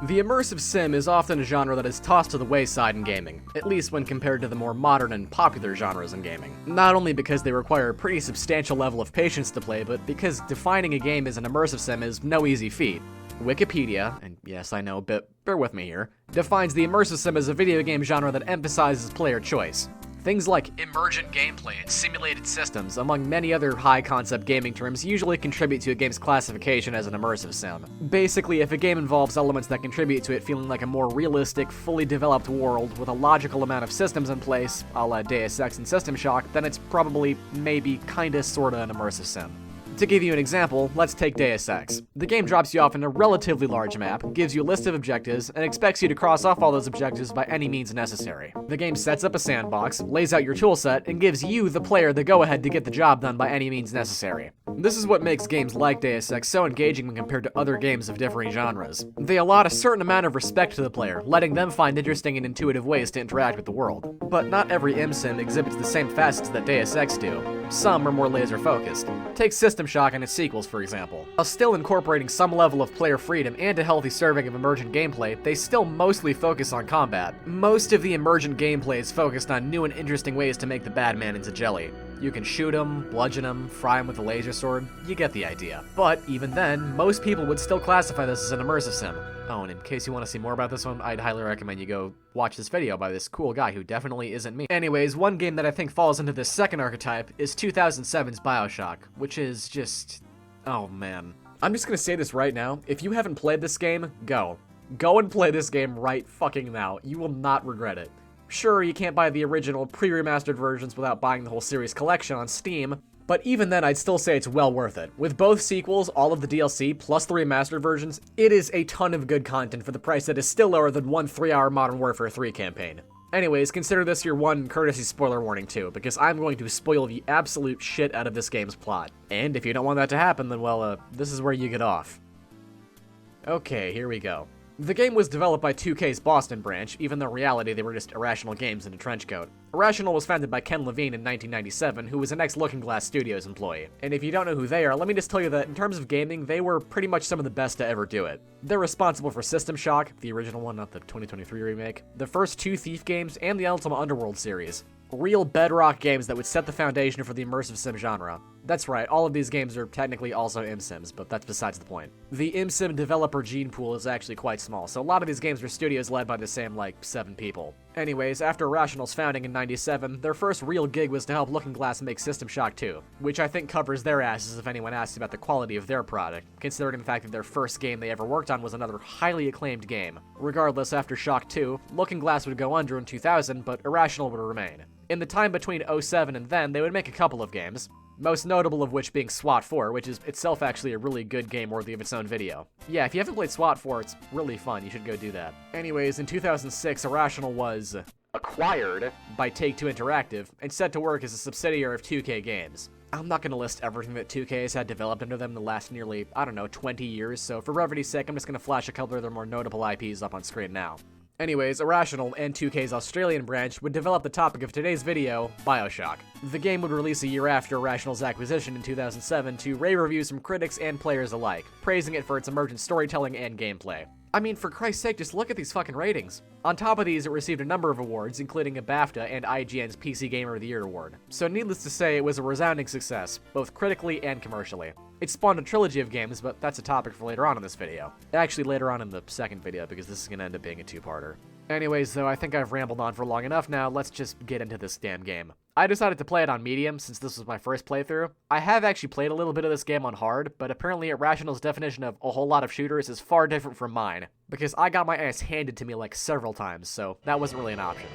The immersive sim is often a genre that is tossed to the wayside in gaming, at least when compared to the more modern and popular genres in gaming. Not only because they require a pretty substantial level of patience to play, but because defining a game as an immersive sim is no easy feat. Wikipedia, and yes I know, but bear with me here, defines the immersive sim as a video game genre that emphasizes player choice. Things like emergent gameplay and simulated systems, among many other high-concept gaming terms, usually contribute to a game's classification as an immersive sim. Basically, if a game involves elements that contribute to it feeling like a more realistic, fully developed world with a logical amount of systems in place, a la Deus Ex and System Shock, then it's probably, maybe, kinda, sorta an immersive sim. To give you an example, let's take Deus Ex. The game drops you off in a relatively large map, gives you a list of objectives, and expects you to cross off all those objectives by any means necessary. The game sets up a sandbox, lays out your toolset, and gives you, the player, the go-ahead to get the job done by any means necessary. This is what makes games like Deus Ex so engaging when compared to other games of differing genres. They allot a certain amount of respect to the player, letting them find interesting and intuitive ways to interact with the world. But not every ImSim exhibits the same facets that Deus Ex do. Some are more laser-focused. Take System Shock and its sequels, for example. While still incorporating some level of player freedom and a healthy serving of emergent gameplay, they still mostly focus on combat. Most of the emergent gameplay is focused on new and interesting ways to make the bad man into jelly. You can shoot him, bludgeon him, fry him with a laser sword, you get the idea. But even then, most people would still classify this as an immersive sim. Oh, and in case you want to see more about this one, I'd highly recommend you go watch this video by this cool guy who definitely isn't me. Anyways, one game that I think falls into this second archetype is 2007's Bioshock, which is just... oh man. I'm just gonna say this right now, if you haven't played this game, go. Go and play this game right fucking now. You will not regret it. Sure, you can't buy the original pre-remastered versions without buying the whole series collection on Steam, but even then I'd still say it's well worth it. With both sequels, all of the DLC, plus the remastered versions, it is a ton of good content for the price that is still lower than one 3-hour Modern Warfare 3 campaign. Anyways, consider this your one courtesy spoiler warning too, because I'm going to spoil the absolute shit out of this game's plot. And if you don't want that to happen, then well, this is where you get off. Okay, here we go. The game was developed by 2K's Boston branch, even though in reality they were just Irrational Games in a trench coat. Irrational was founded by Ken Levine in 1997, who was an ex-Looking-Glass Studios employee. And if you don't know who they are, let me just tell you that in terms of gaming, they were pretty much some of the best to ever do it. They're responsible for System Shock, the original one, not the 2023 remake, the first two Thief games, and the Ultima Underworld series. Real bedrock games that would set the foundation for the immersive sim genre. That's right, all of these games are technically also ImSims, but that's besides the point. The ImSim developer gene pool is actually quite small, so a lot of these games are studios led by the same, 7 people. Anyways, after Irrational's founding in 97, their first real gig was to help Looking Glass make System Shock 2, which I think covers their asses if anyone asks about the quality of their product, considering the fact that their first game they ever worked on was another highly acclaimed game. Regardless, after Shock 2, Looking Glass would go under in 2000, but Irrational would remain. In the time between 07 and then, they would make a couple of games, most notable of which being SWAT 4, which is itself actually a really good game worthy of its own video. Yeah, if you haven't played SWAT 4, it's really fun, you should go do that. Anyways, in 2006, Irrational was acquired by Take-Two Interactive and set to work as a subsidiary of 2K Games. I'm not gonna list everything that 2K has had developed under them in the last nearly, 20 years, so for brevity's sake, I'm just gonna flash a couple of their more notable IPs up on screen now. Anyways, Irrational and 2K's Australian branch would develop the topic of today's video, Bioshock. The game would release a year after Irrational's acquisition in 2007 to rave reviews from critics and players alike, praising it for its emergent storytelling and gameplay. I mean, for Christ's sake, just look at these fucking ratings. On top of these, it received a number of awards, including a BAFTA and IGN's PC Gamer of the Year award. So needless to say, it was a resounding success, both critically and commercially. It spawned a trilogy of games, but that's a topic for later on in this video. Actually, later on in the second video, because this is gonna end up being a two-parter. Anyways, though, I think I've rambled on for long enough now, let's just get into this damn game. I decided to play it on medium since this was my first playthrough. I have actually played a little bit of this game on hard, but apparently Irrational's definition of a whole lot of shooters is far different from mine, because I got my ass handed to me several times, so that wasn't really an option.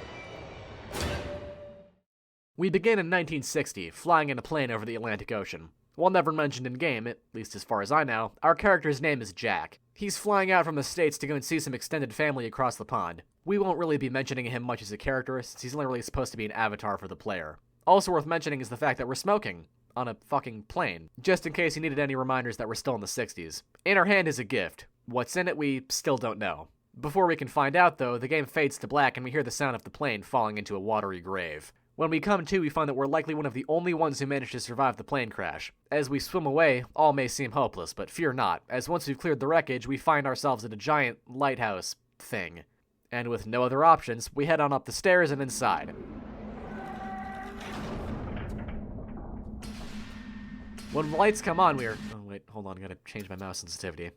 We begin in 1960, flying in a plane over the Atlantic Ocean. While never mentioned in-game, at least as far as I know, our character's name is Jack. He's flying out from the States to go and see some extended family across the pond. We won't really be mentioning him much as a character, since he's only really supposed to be an avatar for the player. Also worth mentioning is the fact that we're smoking on a fucking plane, just in case you needed any reminders that we're still in the 60s. In our hand is a gift. What's in it, we still don't know. Before we can find out, though, the game fades to black and we hear the sound of the plane falling into a watery grave. When we come to, we find that we're likely one of the only ones who managed to survive the plane crash. As we swim away, all may seem hopeless, but fear not, as once we've cleared the wreckage, we find ourselves at a giant lighthouse thing. And with no other options, we head on up the stairs and inside. When the lights come on, oh wait, hold on, I gotta change my mouse sensitivity.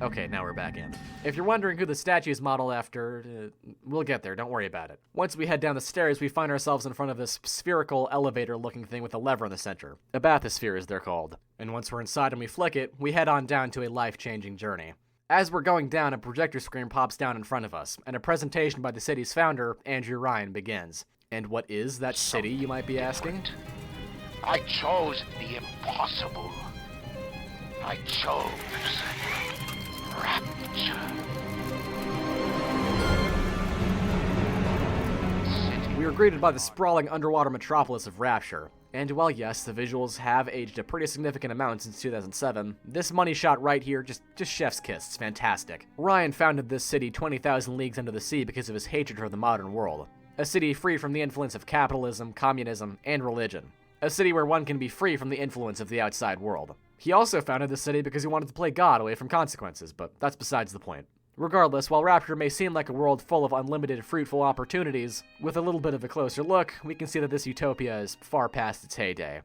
Okay, now we're back in. If you're wondering who the statue is modeled after, we'll get there, don't worry about it. Once we head down the stairs, we find ourselves in front of this spherical elevator-looking thing with a lever in the center. A bathysphere, as they're called. And once we're inside and we flick it, we head on down to a life-changing journey. As we're going down, a projector screen pops down in front of us, and a presentation by the city's founder, Andrew Ryan, begins. And what is that city, you might be asking? I chose the impossible. I chose rapture. We are greeted by the sprawling underwater metropolis of Rapture. And while yes, the visuals have aged a pretty significant amount since 2007, this money shot right here, just chef's kiss, it's fantastic. Ryan founded this city 20,000 leagues under the sea because of his hatred for the modern world. A city free from the influence of capitalism, communism, and religion. A city where one can be free from the influence of the outside world. He also founded the city because he wanted to play God away from consequences, but that's besides the point. Regardless, while Rapture may seem like a world full of unlimited fruitful opportunities, with a little bit of a closer look, we can see that this utopia is far past its heyday.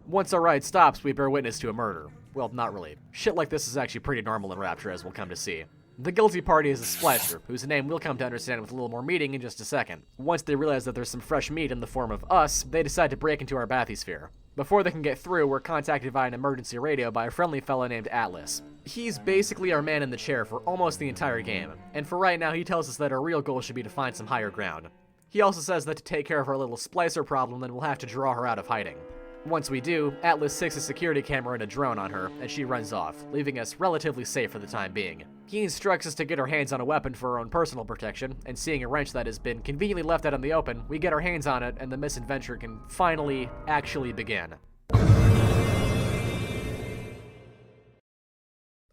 Once our ride stops, we bear witness to a murder. Well, not really. Shit like this is actually pretty normal in Rapture, as we'll come to see. The guilty party is a splicer, whose name we'll come to understand with a little more meaning in just a second. Once they realize that there's some fresh meat in the form of us, they decide to break into our bathysphere. Before they can get through, we're contacted via an emergency radio by a friendly fellow named Atlas. He's basically our man in the chair for almost the entire game, and for right now he tells us that our real goal should be to find some higher ground. He also says that to take care of our little splicer problem, then we'll have to draw her out of hiding. Once we do, Atlas sticks a security camera and a drone on her, and she runs off, leaving us relatively safe for the time being. He instructs us to get our hands on a weapon for our own personal protection, and seeing a wrench that has been conveniently left out in the open, we get our hands on it, and the misadventure can finally, actually begin.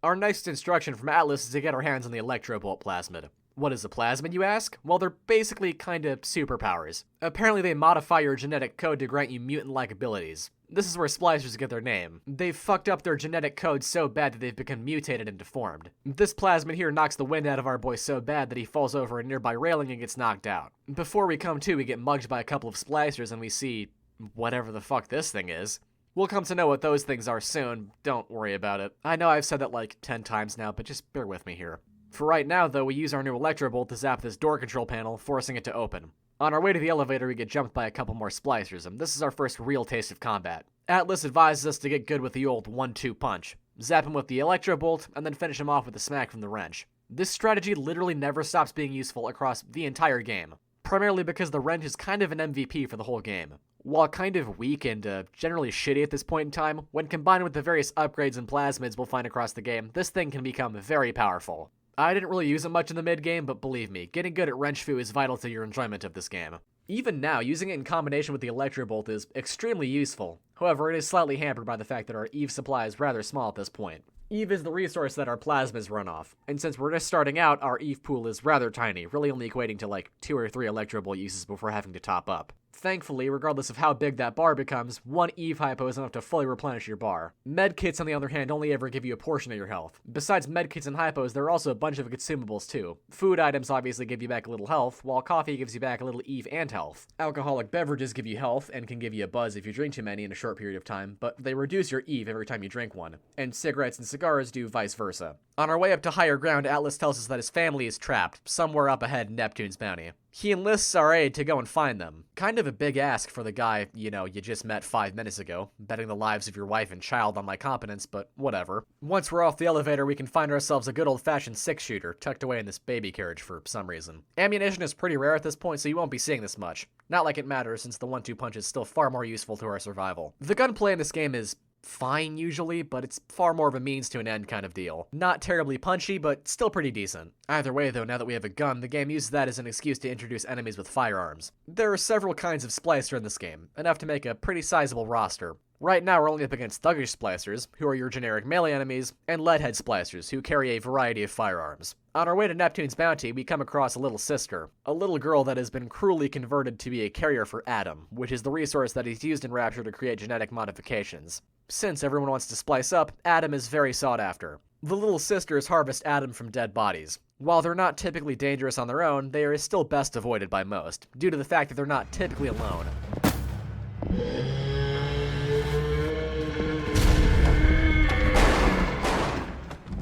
Our next instruction from Atlas is to get our hands on the 𝘬𝘁𝘗𝘗. What is a plasmid, you ask? Well, they're basically kinda superpowers. Apparently they modify your genetic code to grant you mutant-like abilities. This is where splicers get their name. They've fucked up their genetic code so bad that they've become mutated and deformed. This plasmid here knocks the wind out of our boy so bad that he falls over a nearby railing and gets knocked out. Before we come to, we get mugged by a couple of splicers and we see whatever the fuck this thing is. We'll come to know what those things are soon, don't worry about it. I know I've said that like 10 times now, but just bear with me here. For right now, though, we use our new 𝘬𝘁𝘁𝘗 to zap this door control panel, forcing it to open. On our way to the elevator, we get jumped by a couple more splicers, and this is our first real taste of combat. Atlas advises us to get good with the old 1-2 punch. Zap him with the 𝘬𝘁𝘁𝘁, and then finish him off with a smack from the wrench. This strategy literally never stops being useful across the entire game, primarily because the wrench is kind of an MVP for the whole game. While kind of weak and generally shitty at this point in time, when combined with the various upgrades and plasmids we'll find across the game, this thing can become very powerful. I didn't really use it much in the mid-game, but believe me, getting good at wrench fu is vital to your enjoyment of this game. Even now, using it in combination with the 𝘬𝘁𝘁𝘁 is extremely useful. However, it is slightly hampered by the fact that our 𝘬𝑗 supply is rather small at this point. 𝘬𝑗 is the resource that our plasmids run off, and since we're just starting out, our 𝘬𝑗 pool is rather tiny, really only equating to like 2 or 3 𝘬𝘁𝘁𝘁 uses before having to top up. Thankfully, regardless of how big that bar becomes, 1 𝘬𝑗 hypo is enough to fully replenish your bar. Medkits, on the other hand, only ever give you a portion of your health. Besides medkits and hypos, there are also a bunch of consumables too. Food items obviously give you back a little health, while coffee gives you back a little 𝘬𝑗 and health. Alcoholic beverages give you health and can give you a buzz if you drink too many in a short period of time, but they reduce your 𝘬𝑗 every time you drink one. And cigarettes and cigars do vice versa. On our way up to higher ground, Atlas tells us that his family is trapped, somewhere up ahead in Neptune's bounty. He enlists our aid to go and find them. Kind of a big ask for the guy, you just met 5 minutes ago, betting the lives of your wife and child on my competence, but whatever. Once we're off the elevator, we can find ourselves a good old-fashioned 6-shooter tucked away in this baby carriage for some reason. Ammunition is pretty rare at this point, so you won't be seeing this much. Not like it matters, since the 1-2 punch is still far more useful to our survival. The gunplay in this game is fine usually, but it's far more of a means to an end kind of deal. Not terribly punchy, but still pretty decent. Either way though, now that we have a gun, the game uses that as an excuse to introduce enemies with firearms. There are several kinds of splicer in this game, enough to make a pretty sizable roster. Right now we're only up against thuggish splicers, who are your generic melee enemies, and leadhead splicers, who carry a variety of firearms. On our way to Neptune's Bounty, we come across a little sister, a little girl that has been cruelly converted to be a carrier for Adam, which is the resource that is used in Rapture to create genetic modifications. Since everyone wants to splice up, Adam is very sought after. The little sisters harvest Adam from dead bodies. While they're not typically dangerous on their own, they are still best avoided by most, due to the fact that they're not typically alone.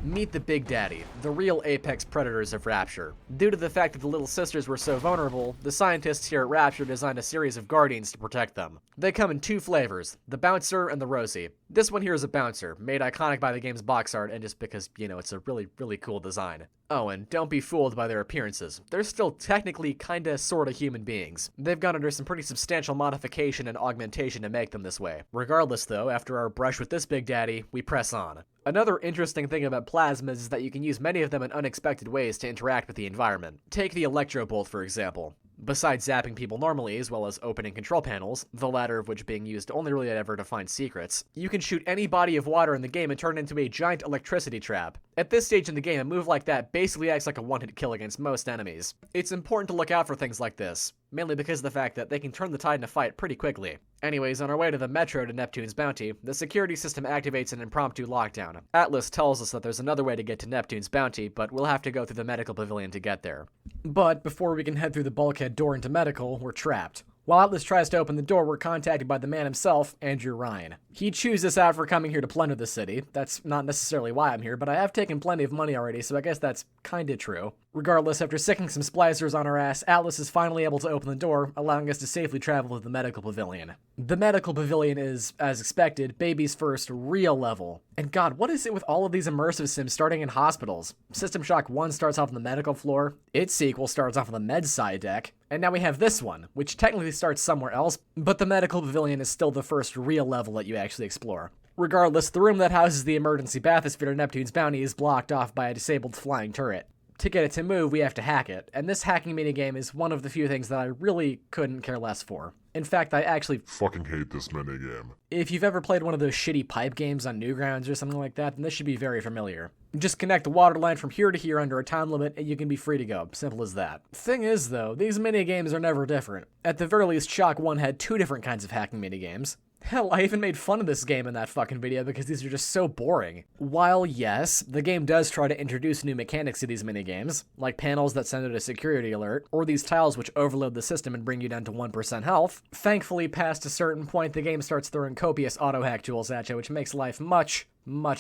Meet the Big Daddy, the real apex predators of Rapture. Due to the fact that the little sisters were so vulnerable, the scientists here at Rapture designed a series of guardians to protect them. They come in two flavors, the Bouncer and the Rosie. This one here is a Bouncer, made iconic by the game's box art and just because, you know, it's a really cool design. Oh, and don't be fooled by their appearances. They're still technically kinda sorta human beings. They've gone under some pretty substantial modification and augmentation to make them this way. Regardless though, after our brush with this Big Daddy, we press on. Another interesting thing about plasmas is that you can use many of them in unexpected ways to interact with the environment. Take the 𝘠𝘮𝘗 for example. Besides zapping people normally, as well as opening control panels, the latter of which being used only really ever to find secrets, you can shoot any body of water in the game and turn it into a giant electricity trap. At this stage in the game, a move like that basically acts like a one-hit kill against most enemies. It's important to look out for things like this, mainly because of the fact that they can turn the tide in a fight pretty quickly. Anyways, on our way to the metro to Neptune's Bounty, the security system activates an impromptu lockdown. Atlas tells us that there's another way to get to Neptune's Bounty, but we'll have to go through the medical pavilion to get there. But before we can head through the bulkhead door into medical, we're trapped. While Atlas tries to open the door, we're contacted by the man himself, Andrew Ryan. He chews us out for coming here to plunder the city. That's not necessarily why I'm here, but I have taken plenty of money already, so I guess that's kinda true. Regardless, after sicking some splicers on our ass, Atlas is finally able to open the door, allowing us to safely travel to the medical pavilion. The medical pavilion is, as expected, baby's first real level. And god, what is it with all of these immersive sims starting in hospitals? System Shock 1 starts off on the medical floor, its sequel starts off on the med sci deck, and now we have this one, which technically starts somewhere else, but the medical pavilion is still the first real level that you actually explore. Regardless, the room that houses the emergency bathysphere to Neptune's Bounty is blocked off by a disabled flying turret. To get it to move, we have to hack it, and this hacking minigame is one of the few things that I really couldn't care less for. In fact, I actually fucking hate this minigame. If you've ever played one of those shitty pipe games on Newgrounds or something like that, then this should be very familiar. Just connect the water line from here to here under a time limit and you can be free to go. Simple as that. Thing is though, these minigames are never different. At the very least, Shock 1 had two different kinds of hacking minigames. Hell, I even made fun of this game in that fucking video because these are just so boring. While, yes, the game does try to introduce new mechanics to these minigames, like panels that send out a security alert, or these tiles which overload the system and bring you down to 1% health, thankfully past a certain point the game starts throwing copious auto-hack tools at you, which makes life much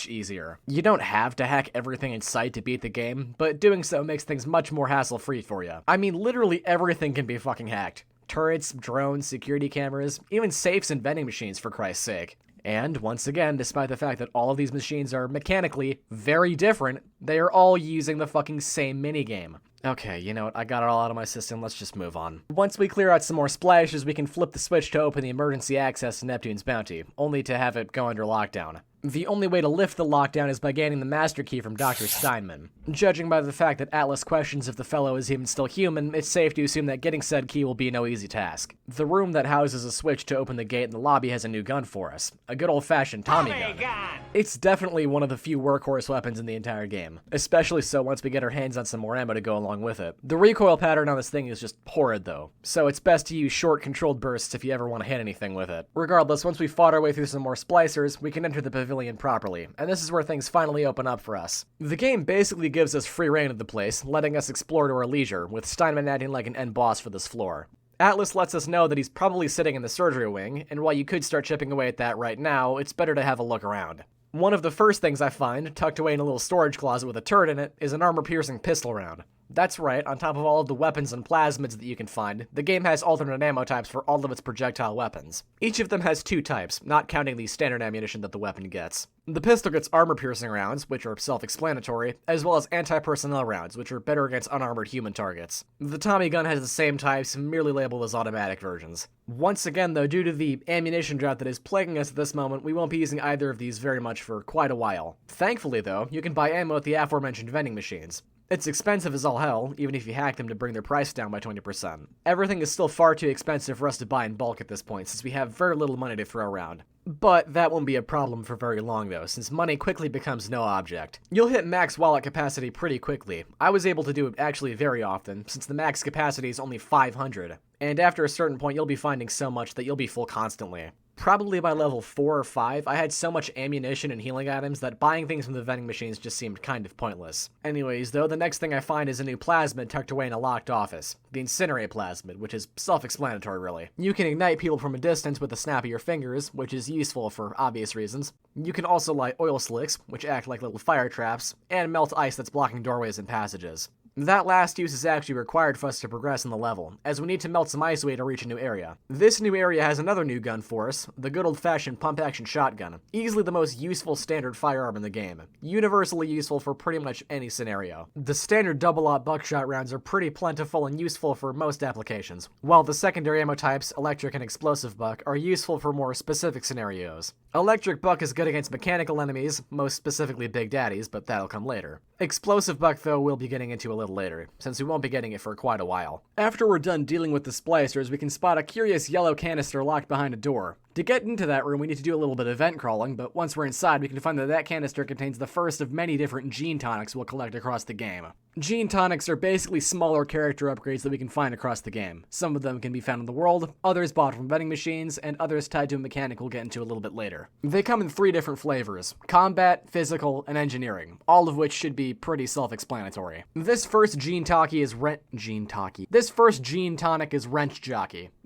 easier. You don't have to hack everything in sight to beat the game, but doing so makes things much more hassle-free for you. I mean, literally everything can be fucking hacked. Turrets, drones, security cameras, even safes and vending machines for Christ's sake. And, once again, despite the fact that all of these machines are mechanically very different, they are all using the fucking same minigame. Okay, you know what, I got it all out of my system, let's just move on. Once we clear out some more splashes, we can flip the switch to open the emergency access to Neptune's Bounty, only to have it go under lockdown. The only way to lift the lockdown is by gaining the master key from Dr. Steinman. Judging by the fact that Atlas questions if the fellow is even still human, it's safe to assume that getting said key will be no easy task. The room that houses a switch to open the gate in the lobby has a new gun for us. A good old-fashioned Tommy gun. It's definitely one of the few workhorse weapons in the entire game, especially so once we get our hands on some more ammo to go along with it. The recoil pattern on this thing is just horrid though, so it's best to use short controlled bursts if you ever want to hit anything with it. Regardless, once we fought our way through some more splicers, we can enter the pavilion properly, and this is where things finally open up for us. The game basically gives us free reign of the place, letting us explore to our leisure, with Steinman acting like an end boss for this floor. Atlas lets us know that he's probably sitting in the surgery wing, and while you could start chipping away at that right now, it's better to have a look around. One of the first things I find, tucked away in a little storage closet with a turret in it, is an armor-piercing pistol round. That's right, on top of all of the weapons and plasmids that you can find, the game has alternate ammo types for all of its projectile weapons. Each of them has 2 types, not counting the standard ammunition that the weapon gets. The pistol gets armor-piercing rounds, which are self-explanatory, as well as anti-personnel rounds, which are better against unarmored human targets. The Tommy gun has the same types, merely labeled as automatic versions. Once again, though, due to the ammunition drought that is plaguing us at this moment, we won't be using either of these very much for quite a while. Thankfully, though, you can buy ammo at the aforementioned vending machines. It's expensive as all hell, even if you hack them to bring their price down by 20%. Everything is still far too expensive for us to buy in bulk at this point, since we have very little money to throw around. But that won't be a problem for very long though, since money quickly becomes no object. You'll hit max wallet capacity pretty quickly. I was able to do it actually very often, since the max capacity is only 500. And after a certain point, you'll be finding so much that you'll be full constantly. Probably by level 4 or 5, I had so much ammunition and healing items that buying things from the vending machines just seemed kind of pointless. Anyways, though, the next thing I find is a new plasmid tucked away in a locked office. The 𝘬𝘬𝘵 plasmid, which is self-explanatory really. You can ignite people from a distance with the snap of your fingers, which is useful for obvious reasons. You can also light oil slicks, which act like little fire traps, and melt ice that's blocking doorways and passages. That last use is actually required for us to progress in the level, as we need to melt some ice away to reach a new area. This new area has another new gun for us, the good old-fashioned pump-action shotgun, easily the most useful standard firearm in the game, universally useful for pretty much any scenario. The standard double-aught buckshot rounds are pretty plentiful and useful for most applications, while the secondary ammo types, electric and explosive buck, are useful for more specific scenarios. Electric buck is good against mechanical enemies, most specifically Big Daddies, but that'll come later. Explosive buck, though, we'll be getting into a little later, since we won't be getting it for quite a while. After we're done dealing with the splicers, we can spot a curious yellow canister locked behind a door. To get into that room, we need to do a little bit of vent crawling, but once we're inside, we can find that that canister contains the first of many different gene tonics we'll collect across the game. Gene tonics are basically smaller character upgrades that we can find across the game. Some of them can be found in the world, others bought from vending machines, and others tied to a mechanic we'll get into a little bit later. They come in 3 different flavors: combat, physical, and engineering, all of which should be pretty self-explanatory. This first gene tonic is Wrench Jockey.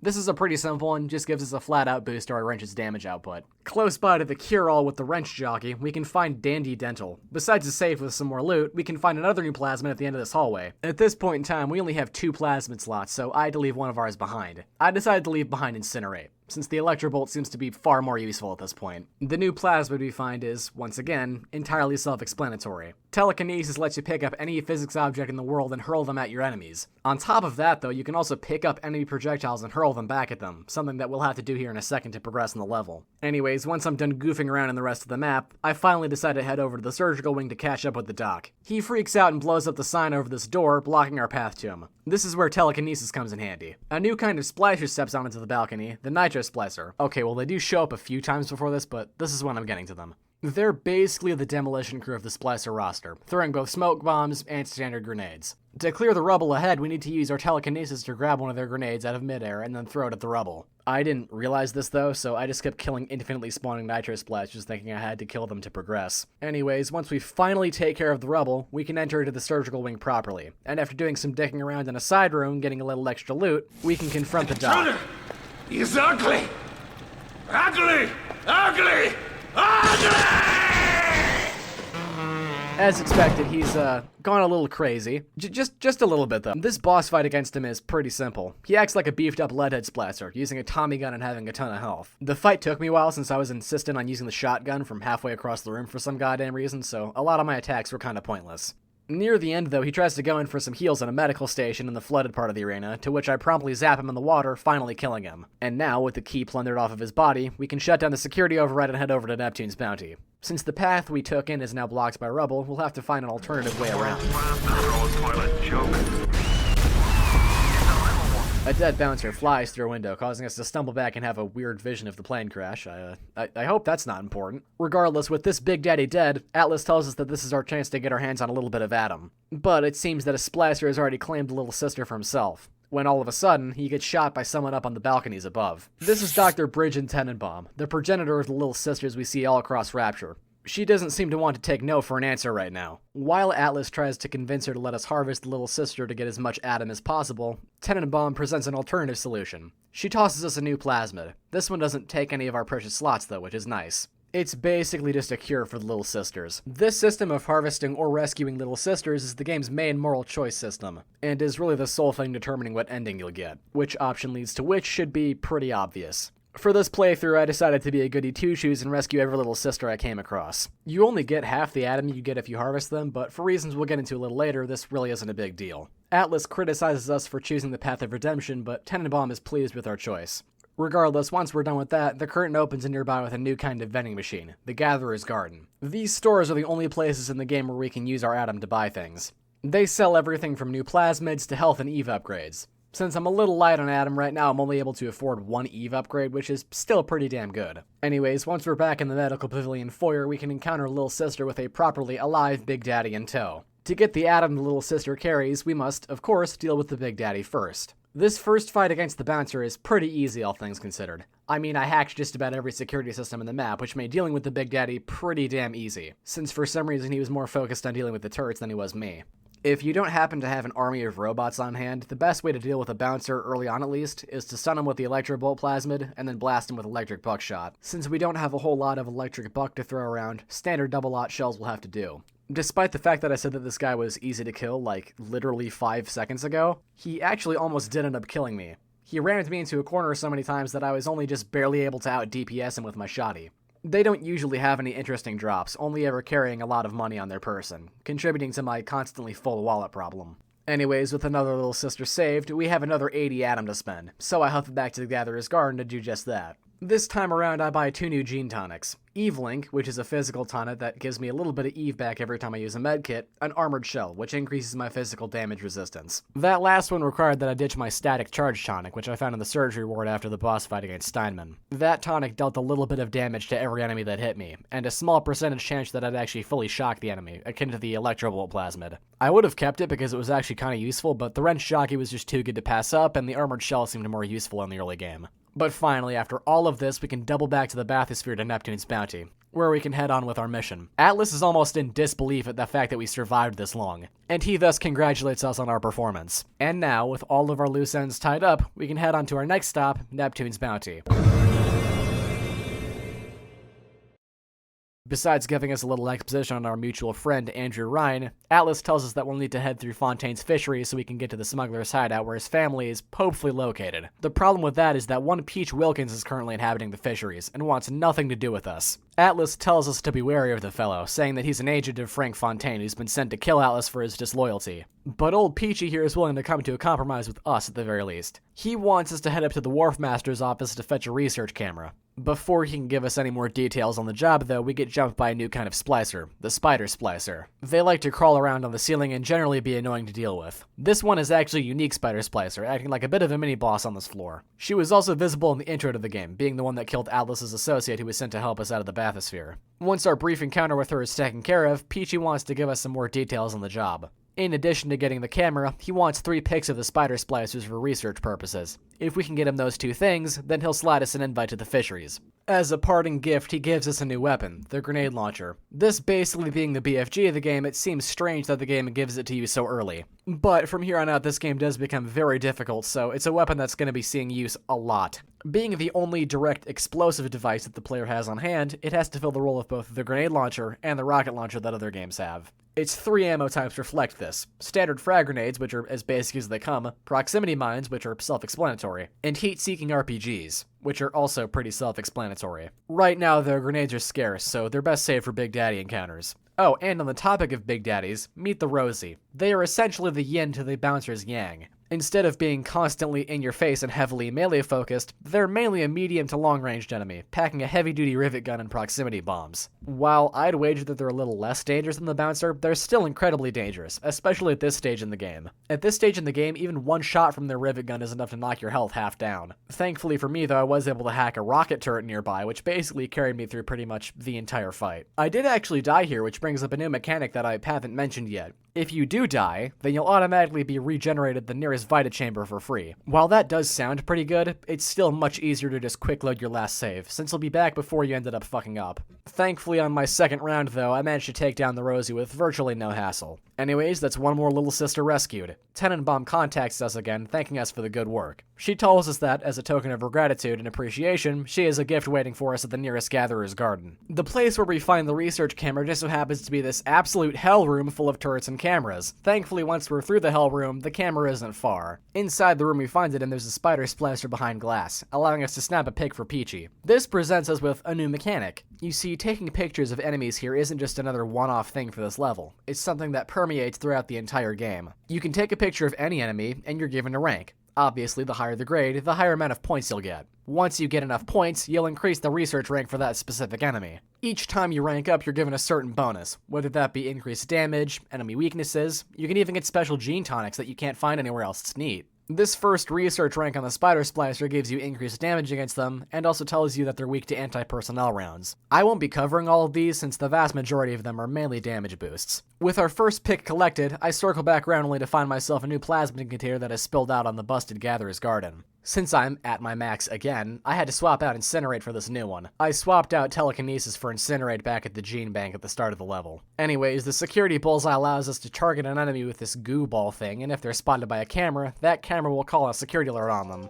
This is a pretty simple one, just gives us a flat-out boost to our wrench's damage output. Close by to the cure-all with the Wrench Jockey, we can find Dandy Dental. Besides a safe with some more loot, we can find another new plasmid at the end of this hallway. At this point in time, we only have 2 plasmid slots, so I had to leave one of ours behind. I decided to leave behind 𝘬𝘬𝘵, since the Electrobolt seems to be far more useful at this point. The new plasmid we find is, once again, entirely self-explanatory. Telekinesis lets you pick up any physics object in the world and hurl them at your enemies. On top of that, though, you can also pick up enemy projectiles and hurl them back at them, something that we'll have to do here in a second to progress in the level. Anyways, once I'm done goofing around in the rest of the map, I finally decide to head over to the surgical wing to catch up with the doc. He freaks out and blows up the sign over this door, blocking our path to him. This is where telekinesis comes in handy. A new kind of splicer steps onto the balcony, the Nitro Splicer. Okay, well they do show up a few times before this, but this is when I'm getting to them. They're basically the demolition crew of the Splicer roster, throwing both smoke bombs and standard grenades. To clear the rubble ahead, we need to use our telekinesis to grab one of their grenades out of midair and then throw it at the rubble. I didn't realize this though, so I just kept killing infinitely spawning Nitro Splashers thinking I had to kill them to progress. Anyways, once we finally take care of the rubble, we can enter into the surgical wing properly. And after doing some dicking around in a side room, getting a little extra loot, we can confront the doc. He's ugly! Ugly! Ugly! As expected, he's gone a little crazy. Just a little bit though. This boss fight against him is pretty simple. He acts like a beefed up leadhead splasher, using a Tommy gun and having a ton of health. The fight took me a while since I was insistent on using the shotgun from halfway across the room for some goddamn reason, so a lot of my attacks were kind of pointless. Near the end, though, he tries to go in for some heals at a medical station in the flooded part of the arena, to which I promptly zap him in the water, finally killing him. And now, with the key plundered off of his body, we can shut down the security override and head over to Neptune's bounty. Since the path we took in is now blocked by rubble, we'll have to find an alternative way around. A dead bouncer flies through a window, causing us to stumble back and have a weird vision of the plane crash. I hope that's not important. Regardless, with this Big Daddy dead, Atlas tells us that this is our chance to get our hands on a little bit of Adam. But it seems that a Splicer has already claimed the little sister for himself, when all of a sudden, he gets shot by someone up on the balconies above. This is Dr. 𝘮 Tenenbaum, the progenitor of the little sisters we see all across Rapture. She doesn't seem to want to take no for an answer right now. While Atlas tries to convince her to let us harvest the little sister to get as much Adam as possible, Tenenbaum presents an alternative solution. She tosses us a new plasmid. This one doesn't take any of our precious slots though, which is nice. It's basically just a cure for the Little Sisters. This system of harvesting or rescuing Little Sisters is the game's main moral choice system, and is really the sole thing determining what ending you'll get. Which option leads to which should be pretty obvious. For this playthrough, I decided to be a goody two-shoes and rescue every little sister I came across. You only get half the Atom you get if you harvest them, but for reasons we'll get into a little later, this really isn't a big deal. Atlas criticizes us for choosing the path of redemption, but Tenenbaum is pleased with our choice. Regardless, once we're done with that, the curtain opens nearby with a new kind of vending machine, the Gatherer's Garden. These stores are the only places in the game where we can use our Atom to buy things. They sell everything from new plasmids to health and EVE upgrades. Since I'm a little light on Atom right now, I'm only able to afford one EVE upgrade, which is still pretty damn good. Anyways, once we're back in the medical pavilion foyer, we can encounter Little Sister with a properly alive Big Daddy in tow. To get the Atom the Little Sister carries, we must, of course, deal with the Big Daddy first. This first fight against the Bouncer is pretty easy, all things considered. I mean, I hacked just about every security system in the map, which made dealing with the Big Daddy pretty damn easy, since for some reason he was more focused on dealing with the turrets than he was me. If you don't happen to have an army of robots on hand, the best way to deal with a bouncer, early on at least, is to stun him with the electro-bolt plasmid, and then blast him with electric buckshot. Since we don't have a whole lot of electric buck to throw around, standard double-aught shells will have to do. Despite the fact that I said that this guy was easy to kill, like, literally 5 seconds ago, he actually almost did end up killing me. He rammed me into a corner so many times that I was only just barely able to out-DPS him with my shotty. They don't usually have any interesting drops, only ever carrying a lot of money on their person, contributing to my constantly full wallet problem. Anyways, with another Little Sister saved, we have another 80 Atom to spend, so I huff it back to the Gatherer's Garden to do just that. This time around, I buy 2 new gene tonics. EVE-Link, which is a physical tonic that gives me a little bit of EVE back every time I use a medkit, an Armored Shell, which increases my physical damage resistance. That last one required that I ditch my Static Charge tonic, which I found in the surgery ward after the boss fight against Steinman. That tonic dealt a little bit of damage to every enemy that hit me, and a small percentage chance that I'd actually fully shock the enemy, akin to the electro-bolt plasmid. I would have kept it because it was actually kinda useful, but the wrench jockey was just too good to pass up, and the Armored Shell seemed more useful in the early game. But finally, after all of this, we can double back to the bathysphere to Neptune's bounty, where we can head on with our mission. Atlas is almost in disbelief at the fact that we survived this long, and he thus congratulates us on our performance. And now, with all of our loose ends tied up, we can head on to our next stop, Neptune's bounty. Besides giving us a little exposition on our mutual friend, Andrew Ryan, Atlas tells us that we'll need to head through Fontaine's fishery so we can get to the smuggler's hideout where his family is hopefully located. The problem with that is that one Peach Wilkins is currently inhabiting the fisheries and wants nothing to do with us. Atlas tells us to be wary of the fellow, saying that he's an agent of Frank Fontaine who's been sent to kill Atlas for his disloyalty. But old Peachy here is willing to come to a compromise with us at the very least. He wants us to head up to the Wharfmaster's office to fetch a research camera. Before he can give us any more details on the job, though, we get jumped by a new kind of splicer, the Spider Splicer. They like to crawl around on the ceiling and generally be annoying to deal with. This one is actually a unique Spider Splicer, acting like a bit of a mini-boss on this floor. She was also visible in the intro to the game, being the one that killed Atlas's associate who was sent to help us out of the bathysphere. Once our brief encounter with her is taken care of, Peachy wants to give us some more details on the job. In addition to getting the camera, he wants 3 pics of the Spider Splicers for research purposes. If we can get him those 2 things, then he'll slide us an invite to the fisheries. As a parting gift, he gives us a new weapon, the grenade launcher. This basically being the BFG of the game, it seems strange that the game gives it to you so early. But from here on out, this game does become very difficult, so it's a weapon that's going to be seeing use a lot. Being the only direct explosive device that the player has on hand, it has to fill the role of both the grenade launcher and the rocket launcher that other games have. Its 3 ammo types reflect this: standard frag grenades, which are as basic as they come, proximity mines, which are self-explanatory, and heat-seeking RPGs, which are also pretty self-explanatory. Right now, though, grenades are scarce, so they're best saved for Big Daddy encounters. Oh, and on the topic of Big Daddies, meet the 𝘮𝘰. They are essentially the yin to the bouncer's yang. Instead of being constantly in your face and heavily melee focused, they're mainly a medium to long ranged enemy, packing a heavy duty rivet gun and proximity bombs. While I'd wager that they're a little less dangerous than the bouncer, they're still incredibly dangerous, especially at this stage in the game. At this stage in the game, even one shot from their rivet gun is enough to knock your health half down. Thankfully for me though, I was able to hack a rocket turret nearby, which basically carried me through pretty much the entire fight. I did actually die here, which brings up a new mechanic that I haven't mentioned yet. If you do die, then you'll automatically be regenerated the nearest Vita chamber for free. While that does sound pretty good, it's still much easier to just quick load your last save, since you'll be back before you ended up fucking up. Thankfully on my second round though, I managed to take down the 𝘮𝘰 with virtually no hassle. Anyways, that's one more little sister rescued. 𝘐𝘮 contacts us again, thanking us for the good work. She tells us that, as a token of her gratitude and appreciation, she has a gift waiting for us at the nearest gatherer's garden. The place where we find the research camera just so happens to be this absolute hell room full of turrets and cameras. Thankfully, once we're through the hell room, the camera isn't far. Inside the room we find it in, there's a spider splatter behind glass, allowing us to snap a pic for 𝘐𝘮. This presents us with a new mechanic. You see, taking pictures of enemies here isn't just another one-off thing for this level. It's something that permeates throughout the entire game. You can take a picture of any enemy, and you're given a rank. Obviously, the higher the grade, the higher amount of points you'll get. Once you get enough points, you'll increase the research rank for that specific enemy. Each time you rank up, you're given a certain bonus, whether that be increased damage, enemy weaknesses. You can even get special gene tonics that you can't find anywhere else. It's neat. This first research rank on the spider splicer gives you increased damage against them, and also tells you that they're weak to anti-personnel rounds. I won't be covering all of these since the vast majority of them are mainly damage boosts. With our first pick collected, I circle back around only to find myself a new plasmid container that has spilled out on the busted gatherer's garden. Since I'm at my max again, I had to swap out Incinerate for this new one. I swapped out Telekinesis for Incinerate back at the gene bank at the start of the level. Anyways, the security bullseye allows us to target an enemy with this goo ball thing, and if they're spotted by a camera, that camera will call a security alert on them.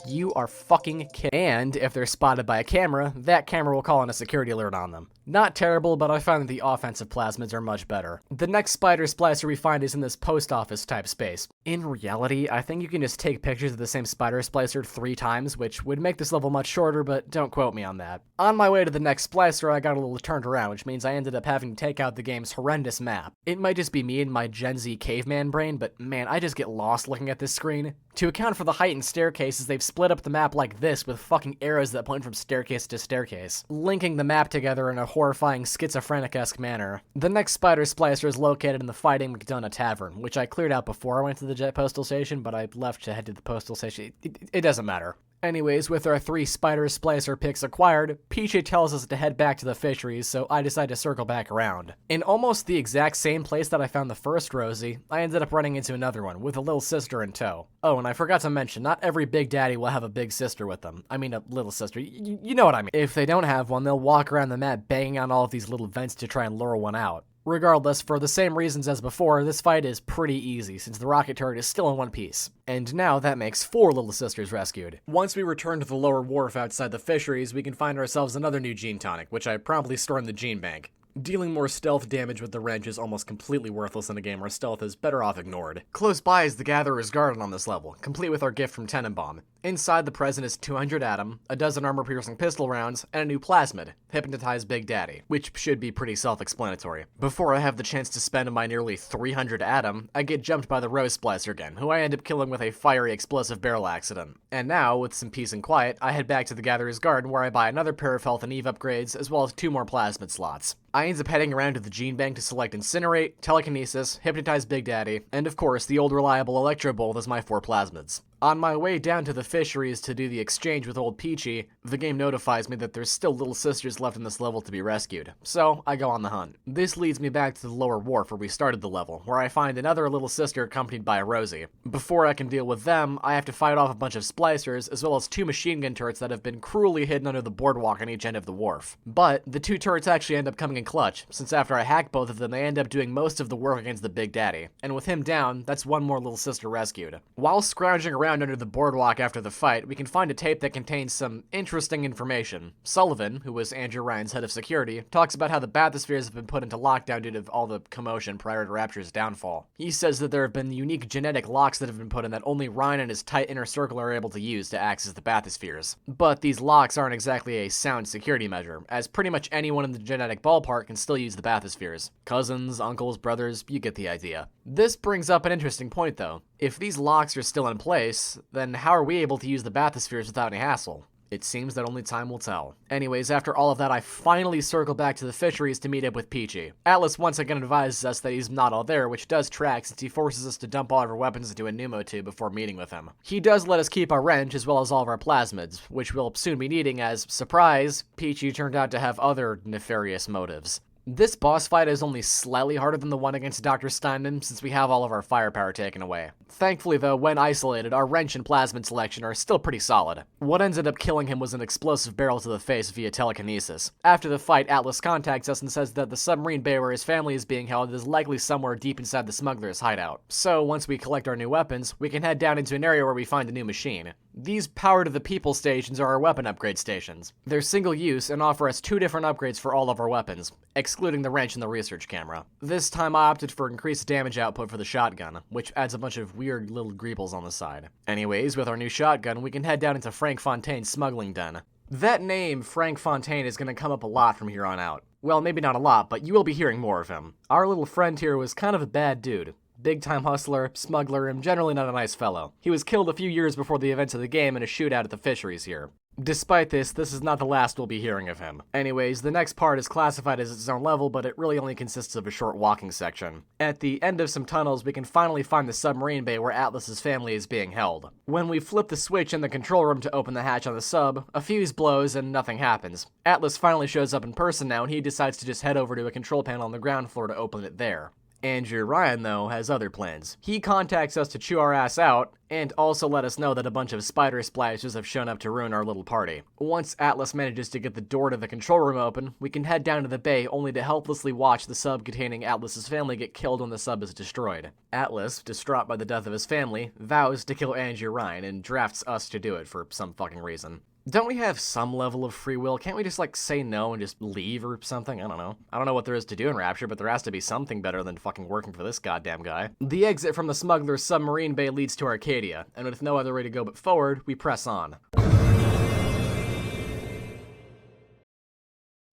You are fucking kidding. And if they're spotted by a camera, that camera will call in a security alert on them. Not terrible, but I find that the offensive plasmids are much better. The next spider splicer we find is in this post office type space. In reality, I think you can just take pictures of the same spider splicer 3 times, which would make this level much shorter, but don't quote me on that. On my way to the next splicer, I got a little turned around, which means I ended up having to take out the game's horrendous map. It might just be me and my Gen Z caveman brain, but man, I just get lost looking at this screen. To account for the height and staircases, they've split up the map like this with fucking arrows that point from staircase to staircase, linking the map together in a horrifying schizophrenic-esque manner. The next spider splicer is located in the Fighting 𝘐𝘮 Tavern, which I cleared out before I went to the jet postal station, but I left to head to the postal station. It doesn't matter. Anyways, with our 3 spider splicer picks acquired, 𝘐𝘮 tells us to head back to the fisheries, so I decide to circle back around. In almost the exact same place that I found the first 𝘰𝘰𝘰𝘵, I ended up running into another one, with a little sister in tow. Oh, and I forgot to mention, not every big daddy will have a big sister with them. I mean a little sister, you know what I mean. If they don't have one, they'll walk around the map banging on all of these little vents to try and lure one out. Regardless, for the same reasons as before, this fight is pretty easy since the rocket turret is still in one piece. And now that makes 4 little sisters rescued. Once we return to the lower wharf outside the fisheries, we can find ourselves another new gene tonic, which I promptly store in the gene bank. Dealing more stealth damage with the wrench is almost completely worthless in a game where stealth is better off ignored. Close by is the Gatherer's Garden on this level, complete with our gift from 𝘐𝘮. Inside the present is 200 atoms, a dozen armor-piercing pistol rounds, and a new plasmid, Hypnotize Big Daddy, which should be pretty self-explanatory. Before I have the chance to spend my nearly 300 atoms, I get jumped by the Rose Splicer again, who I end up killing with a fiery explosive barrel accident. And now, with some peace and quiet, I head back to the Gatherer's Garden where I buy another pair of health and Eve upgrades, as well as 2 more plasmid slots. I end up heading around to the gene bank to select Incinerate, Telekinesis, Hypnotize Big Daddy, and of course the old reliable Electro Bolt as my 4 plasmids. On my way down to the fisheries to do the exchange with old 𝘐𝘮, the game notifies me that there's still little sisters left in this level to be rescued, so I go on the hunt. This leads me back to the lower wharf where we started the level, where I find another little sister accompanied by a 𝘰𝘰𝘰𝘵. Before I can deal with them, I have to fight off a bunch of splicers, as well as 2 machine gun turrets that have been cruelly hidden under the boardwalk on each end of the wharf. But the 2 turrets actually end up coming in clutch, since after I hack both of them, they end up doing most of the work against the Big Daddy, and with him down, that's 1 more little sister rescued. While scrounging around under the boardwalk after the fight, we can find a tape that contains some interesting information. Sullivan, who was Andrew Ryan's head of security, talks about how the bathyspheres have been put into lockdown due to all the commotion prior to Rapture's downfall. He says that there have been unique genetic locks that have been put in that only Ryan and his tight inner circle are able to use to access the bathyspheres. But these locks aren't exactly a sound security measure, as pretty much anyone in the genetic ballpark can still use the bathyspheres. Cousins, uncles, brothers, you get the idea. This brings up an interesting point though. If these locks are still in place, then how are we able to use the bathyspheres without any hassle? It seems that only time will tell. Anyways, after all of that, I finally circle back to the fisheries to meet up with 𝘐𝘮. Atlas once again advises us that he's not all there, which does track since he forces us to dump all of our weapons into a 𝘬𝘯𝘰𝘐 before meeting with him. He does let us keep our wrench as well as all of our plasmids, which we'll soon be needing as, surprise, 𝘐𝘮 turned out to have other nefarious motives. This boss fight is only slightly harder than the one against Dr. Steinman since we have all of our firepower taken away. Thankfully though, when isolated, our wrench and plasmid selection are still pretty solid. What ended up killing him was an explosive barrel to the face via telekinesis. After the fight, Atlas contacts us and says that the submarine bay where his family is being held is likely somewhere deep inside the smuggler's hideout. So once we collect our new weapons, we can head down into an area where we find a new machine. These Power to the People stations are our weapon upgrade stations. They're single use and offer us 2 different upgrades for all of our weapons, excluding the wrench and the research camera. This time I opted for increased damage output for the shotgun, which adds a bunch of weird little greebles on the side. Anyways, with our new shotgun, we can head down into Frank Fontaine's smuggling den. That name, Frank Fontaine, is going to come up a lot from here on out. Well, maybe not a lot, but you will be hearing more of him. Our little friend here was kind of a bad dude. Big-time hustler, smuggler, and generally not a nice fellow. He was killed a few years before the events of the game in a shootout at the fisheries here. Despite this is not the last we'll be hearing of him. Anyways, the next part is classified as its own level, but it really only consists of a short walking section. At the end of some tunnels, we can finally find the submarine bay where Atlas's family is being held. When we flip the switch in the control room to open the hatch on the sub, a fuse blows and nothing happens. Atlas finally shows up in person now, and he decides to just head over to a control panel on the ground floor to open it there. Andrew Ryan, though, has other plans. He contacts us to chew our ass out, and also let us know that a bunch of spider splashes have shown up to ruin our little party. Once Atlas manages to get the door to the control room open, we can head down to the bay only to helplessly watch the sub containing Atlas's family get killed when the sub is destroyed. Atlas, distraught by the death of his family, vows to kill Andrew Ryan and drafts us to do it for some fucking reason. Don't we have some level of free will? Can't we just, say no and just leave or something? I don't know. I don't know what there is to do in Rapture, but there has to be something better than fucking working for this goddamn guy. The exit from the Smuggler's submarine bay leads to Arcadia, and with no other way to go but forward, we press on.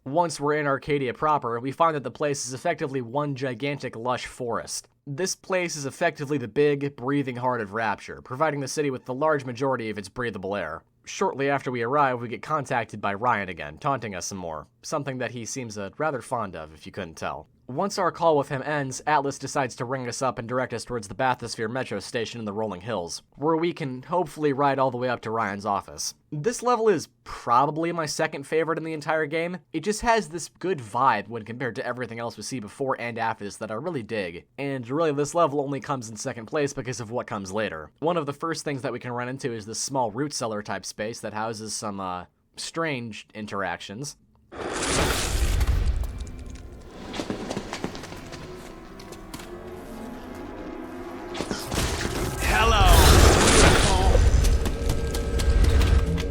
Once we're in Arcadia proper, we find that the place is effectively one gigantic lush forest. This place is effectively the big, breathing heart of Rapture, providing the city with the large majority of its breathable air. Shortly after we arrive, we get contacted by Ryan again, taunting us some more, something that he seems rather fond of, if you couldn't tell. Once our call with him ends, Atlas decides to ring us up and direct us towards the Bathysphere metro station in the rolling hills, where we can hopefully ride all the way up to Ryan's office. This level is probably my second favorite in the entire game. It just has this good vibe when compared to everything else we see before and after this that I really dig, and really this level only comes in second place because of what comes later. One of the first things that we can run into is this small root cellar type space that houses some, strange interactions.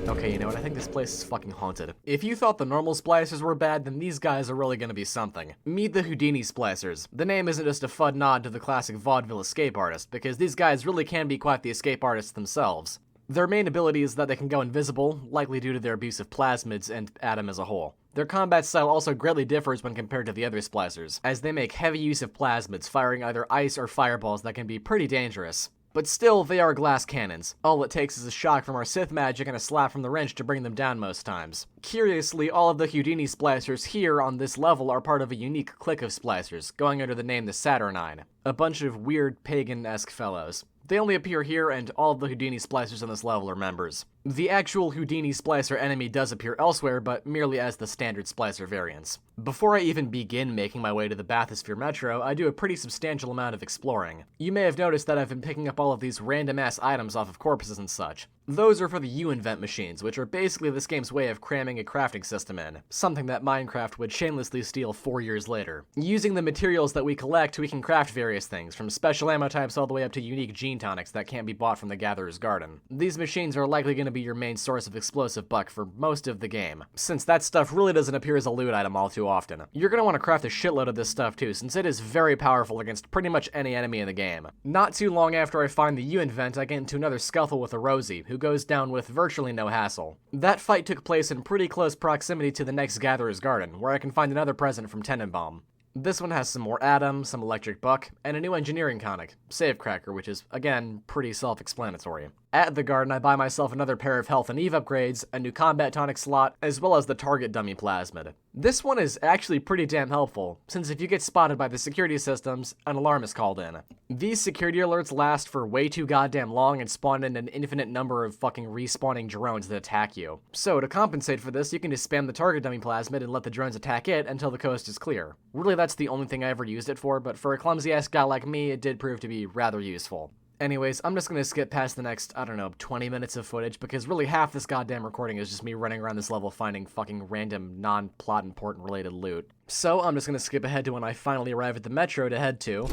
Okay, you know what, I think this place is fucking haunted. If you thought the normal splicers were bad, then these guys are really gonna be something. Meet the Houdini splicers. The name isn't just a fud nod to the classic vaudeville escape artist, because these guys really can be quite the escape artists themselves. Their main ability is that they can go invisible, likely due to their abuse of plasmids and Atom as a whole. Their combat style also greatly differs when compared to the other splicers, as they make heavy use of plasmids, firing either ice or fireballs that can be pretty dangerous. But still, they are glass cannons. All it takes is a shock from our Sith magic and a slap from the wrench to bring them down most times. Curiously, all of the Houdini splicers here on this level are part of a unique clique of splicers, going under the name the Saturnine, a bunch of weird pagan-esque fellows. They only appear here, and all of the Houdini splicers on this level are members. The actual Houdini splicer enemy does appear elsewhere, but merely as the standard splicer variants. Before I even begin making my way to the Bathysphere Metro, I do a pretty substantial amount of exploring. You may have noticed that I've been picking up all of these random-ass items off of corpses and such. Those are for the 𝘬𝑭 machines, which are basically this game's way of cramming a crafting system in, something that Minecraft would shamelessly steal 4 years later. Using the materials that we collect, we can craft various things, from special ammo types all the way up to unique gene tonics that can't be bought from the Gatherer's Garden. These machines are likely going to be your main source of explosive buck for most of the game, since that stuff really doesn't appear as a loot item all too often. You're going to want to craft a shitload of this stuff too, since it is very powerful against pretty much any enemy in the game. Not too long after I find the 𝘬𝑭 vent, I get into another scuffle with 𝘰𝘯𝘰𝘷𝘪𝘰, who goes down with virtually no hassle. That fight took place in pretty close proximity to the next Gatherer's Garden, where I can find another present from Tenenbaum. This one has some more Atom, some electric buck, and a new engineering conic, Savecracker, which is, again, pretty self-explanatory. At the garden, I buy myself another pair of health and Eve upgrades, a new combat tonic slot, as well as the target dummy plasmid. This one is actually pretty damn helpful, since if you get spotted by the security systems, an alarm is called in. These security alerts last for way too goddamn long and spawn in an infinite number of fucking respawning drones that attack you. So, to compensate for this, you can just spam the target dummy plasmid and let the drones attack it until the coast is clear. Really, that's the only thing I ever used it for, but for a clumsy-ass guy like me, it did prove to be rather useful. Anyways, I'm just gonna skip past the next, I don't know, 20 minutes of footage, because really half this goddamn recording is just me running around this level finding fucking random, non-plot important related loot. So I'm just gonna skip ahead to when I finally arrive at the metro to head to...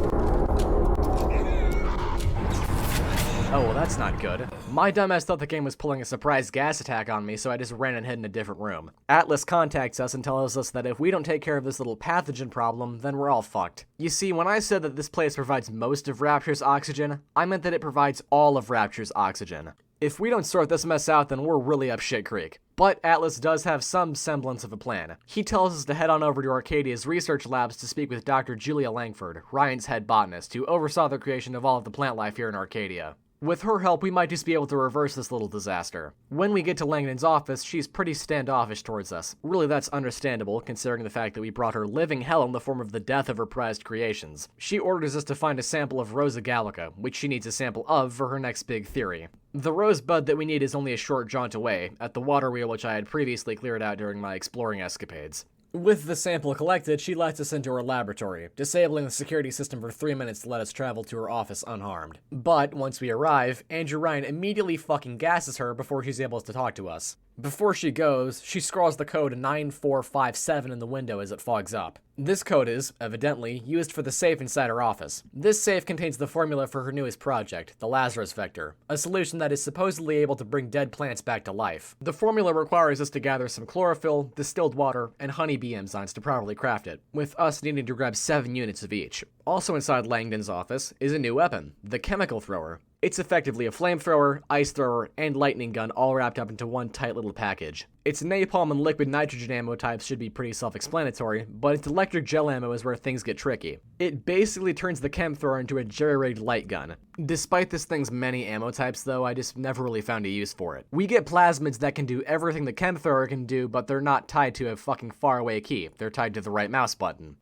Oh, well that's not good. My dumbass thought the game was pulling a surprise gas attack on me, so I just ran and hid in a different room. Atlas contacts us and tells us that if we don't take care of this little pathogen problem, then we're all fucked. You see, when I said that this place provides most of Rapture's oxygen, I meant that it provides all of Rapture's oxygen. If we don't sort this mess out, then we're really up shit creek. But Atlas does have some semblance of a plan. He tells us to head on over to Arcadia's research labs to speak with Dr. Julia Langford, Ryan's head botanist, who oversaw the creation of all of the plant life here in Arcadia. With her help, we might just be able to reverse this little disaster. When we get to Langdon's office, she's pretty standoffish towards us. Really, that's understandable, considering the fact that we brought her living hell in the form of the death of her prized creations. She orders us to find a sample of 𝘰𝘰𝘵𝘮𝘵𝘁, which she needs a sample of for her next big theory. The rosebud that we need is only a short jaunt away, at the water wheel which I had previously cleared out during my exploring escapades. With the sample collected, she lets us into her laboratory, disabling the security system for 3 minutes to let us travel to her office unharmed. But once we arrive, Andrew Ryan immediately fucking gasses her before she's able to talk to us. Before she goes, she scrawls the code 9457 in the window as it fogs up. This code is, evidently, used for the safe inside her office. This safe contains the formula for her newest project, the Lazarus Vector, a solution that is supposedly able to bring dead plants back to life. The formula requires us to gather some chlorophyll, distilled water, and honeybee enzymes to properly craft it, with us needing to grab 7 units of each. Also inside Langdon's office is a new weapon, the chemical thrower. It's effectively a flamethrower, ice thrower, and lightning gun all wrapped up into one tight little package. Its napalm and liquid nitrogen ammo types should be pretty self-explanatory, but its electric gel ammo is where things get tricky. It basically turns the chem thrower into a jerry-rigged light gun. Despite this thing's many ammo types though, I just never really found a use for it. We get plasmids that can do everything the chem thrower can do, but they're not tied to a fucking faraway key. They're tied to the right mouse button.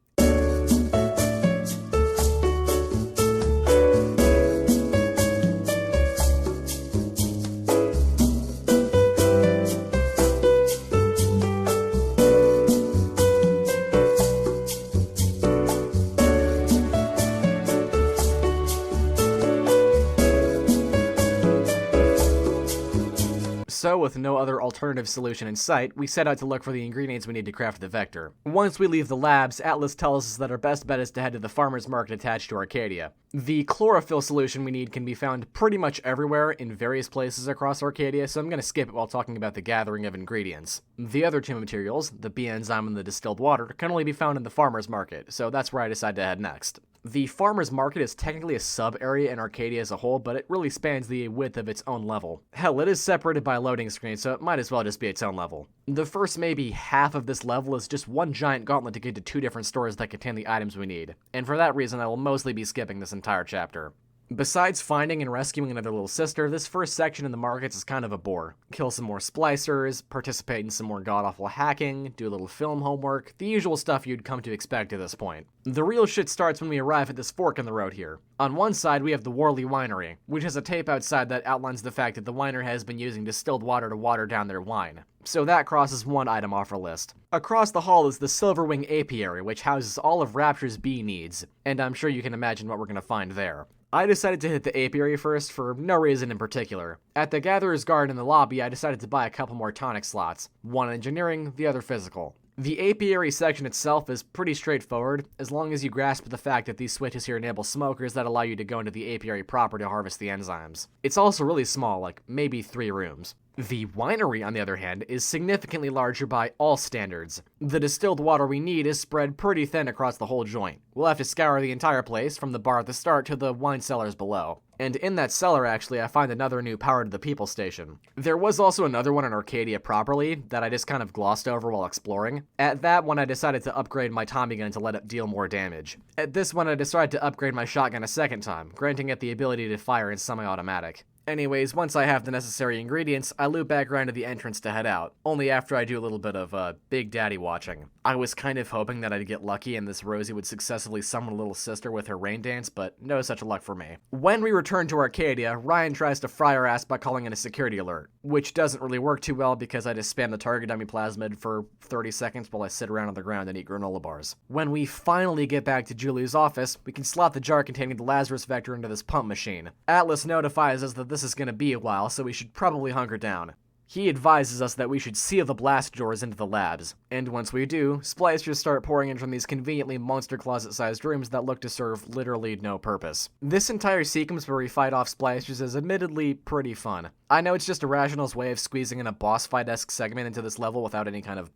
So, with no other alternative solution in sight, we set out to look for the ingredients we need to craft the vector. Once we leave the labs, Atlas tells us that our best bet is to head to the farmer's market attached to Arcadia. The chlorophyll solution we need can be found pretty much everywhere in various places across Arcadia, so I'm going to skip it while talking about the gathering of ingredients. The other two materials, the B enzyme and the distilled water, can only be found in the farmer's market, so that's where I decide to head next. The farmer's market is technically a sub-area in Arcadia as a whole, but it really spans the width of its own level. Hell, it is separated by a loading screen, so it might as well just be its own level. The first maybe half of this level is just one giant gauntlet to get to 2 different stores that contain the items we need, and for that reason I will mostly be skipping this entire chapter. Besides finding and rescuing another little sister, this first section in the markets is kind of a bore. Kill some more splicers, participate in some more god-awful hacking, do a little film homework, the usual stuff you'd come to expect at this point. The real shit starts when we arrive at this fork in the road here. On one side we have the 𝘥𝘰𝘯𝘵 Winery, which has a tape outside that outlines the fact that the winery has been using distilled water to water down their wine. So that crosses one item off our list. Across the hall is the 𝘰𝘭𝘢𝘵 apiary, which houses all of Rapture's bee needs, and I'm sure you can imagine what we're gonna find there. I decided to hit the apiary first for no reason in particular. At the Gatherer's Garden in the lobby, I decided to buy a couple more tonic slots, one engineering, the other physical. The apiary section itself is pretty straightforward, as long as you grasp the fact that these switches here enable smokers that allow you to go into the apiary proper to harvest the enzymes. It's also really small, like maybe 3 rooms. The winery, on the other hand, is significantly larger by all standards. The distilled water we need is spread pretty thin across the whole joint. We'll have to scour the entire place, from the bar at the start to the wine cellars below. And in that cellar, actually, I find another new Power to the People station. There was also another one in Arcadia properly that I just kind of glossed over while exploring. At that one, I decided to upgrade my Tommy gun to let it deal more damage. At this one, I decided to upgrade my shotgun a second time, granting it the ability to fire in semi-automatic. Anyways, once I have the necessary ingredients, I loop back around to the entrance to head out, only after I do a little bit of Big Daddy watching. I was kind of hoping that I'd get lucky and this Rosie would successfully summon a little sister with her rain dance, but no such luck for me. When we return to Arcadia, Ryan tries to fry our ass by calling in a security alert, which doesn't really work too well because I just spam the target dummy plasmid for 30 seconds while I sit around on the ground and eat granola bars. When we finally get back to Julie's office, we can slot the jar containing the Lazarus vector into this pump machine. Atlas notifies us that this is going to be a while, so we should probably hunker down. He advises us that we should seal the blast doors into the labs, and once we do, splicers start pouring in from these conveniently monster closet-sized rooms that look to serve literally no purpose. This entire sequence where we fight off splicers is admittedly pretty fun. I know it's just Irrational's way of squeezing in a boss fight-esque segment into this level without any kind of,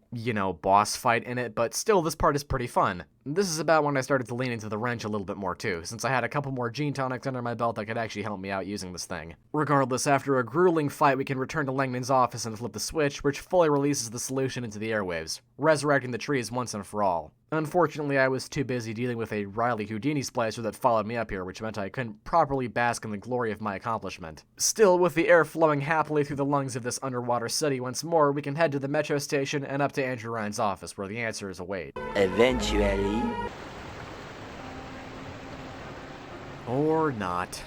boss fight in it, but still this part is pretty fun. This is about when I started to lean into the wrench a little bit more too, since I had a couple more gene tonics under my belt that could actually help me out using this thing. Regardless, after a grueling fight, we can return to Langman's office and flip the switch, which fully releases the solution into the airwaves, resurrecting the trees once and for all. Unfortunately, I was too busy dealing with a Riley Houdini splicer that followed me up here, which meant I couldn't properly bask in the glory of my accomplishment. Still, with the air flowing happily through the lungs of this underwater city once more, we can head to the metro station and up to Andrew Ryan's office, where the answers await. Eventually. Or not.